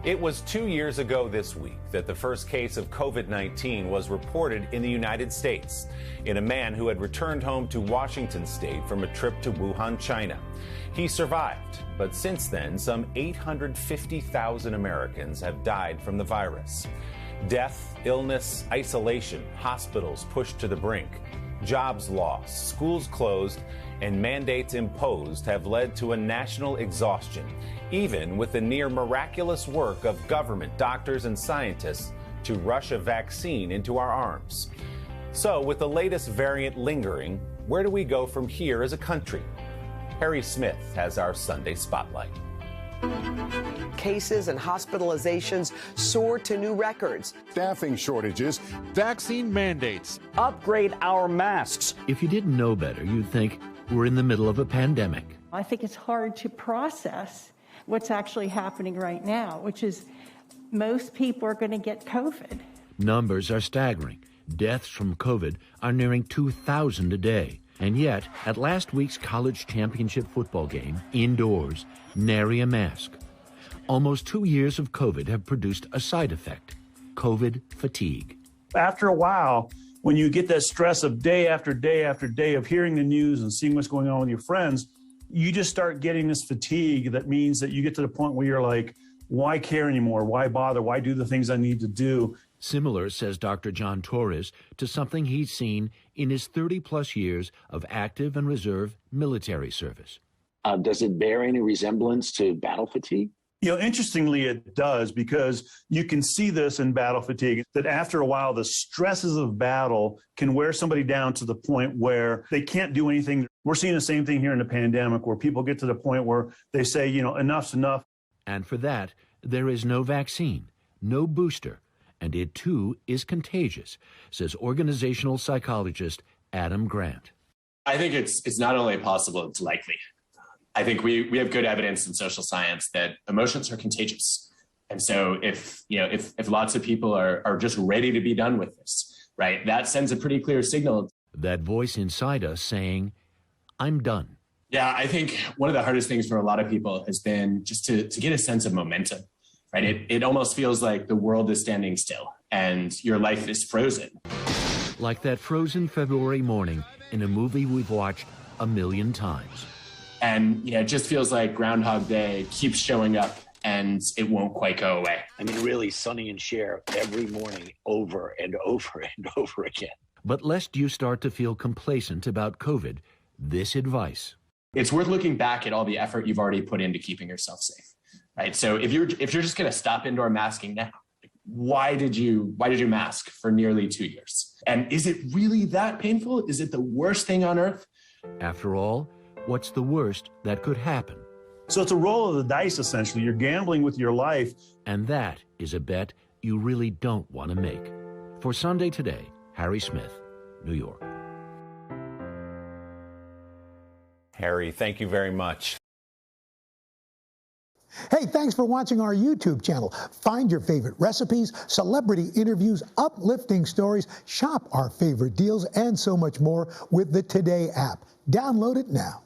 It was 2 years ago this week that the first case of COVID-19 was reported in the United States in a man who had returned home to Washington state from a trip to Wuhan, China. He survived, but since then, some 850,000 Americans have died from the virus. Death, illness, isolation, hospitals pushed to the brink, jobs lost, schools closed, and mandates imposed have led to a national exhaustion, even with the near miraculous work of government, doctors, and scientists to rush a vaccine into our arms. So, with the latest variant lingering, where do we go from here as a country? Harry Smith has our Sunday Spotlight. Cases and hospitalizations soar to new records. Staffing shortages, vaccine mandates, upgrade our masks. If you didn't know better, you'd think we're in the middle of a pandemic. I think it's hard to process what's actually happening right now, which is most people are going to get COVID. Numbers are staggering. Deaths from COVID are nearing 2,000 a day. And yet, at last week's college championship football game, indoors, nary a mask. Almost 2 years of COVID have produced a side effect, COVID fatigue. After a while, when you get that stress of day after day after day of hearing the news and seeing what's going on with your friends, you just start getting this fatigue that means that you get to the point where you're like, why care anymore? Why bother? Why do the things I need to do? Similar, says Dr. John Torres, to something he's seen in his 30-plus years of active and reserve military service. Does it bear any resemblance to battle fatigue? You know, interestingly, it does, because you can see this in battle fatigue, that after a while, the stresses of battle can wear somebody down to the point where they can't do anything. We're seeing the same thing here in the pandemic, where people get to the point where they say, you know, enough's enough. And for that, there is no vaccine, no booster, and it too is contagious, says organizational psychologist Adam Grant. I think it's not only possible, it's likely. I think we have good evidence in social science that emotions are contagious. And so if lots of people are just ready to be done with this, right, that sends a pretty clear signal. That voice inside us saying, I'm done. Yeah, I think one of the hardest things for a lot of people has been just to get a sense of momentum, right? It almost feels like the world is standing still and your life is frozen. Like that frozen February morning in a movie we've watched a million times. And it just feels like Groundhog Day keeps showing up and it won't quite go away. I mean, really, Sonny and Cher every morning over and over and over again. But lest you start to feel complacent about COVID, this advice. It's worth looking back at all the effort you've already put into keeping yourself safe, right? So if you're just going to stop indoor masking now, why did you mask for nearly 2 years? And is it really that painful? Is it the worst thing on earth? After all, what's the worst that could happen? So it's a roll of the dice, essentially. You're gambling with your life. And that is a bet you really don't want to make. For Sunday Today, Harry Smith, New York. Harry, thank you very much. Hey, thanks for watching our YouTube channel. Find your favorite recipes, celebrity interviews, uplifting stories, shop our favorite deals, and so much more with the Today app. Download it now.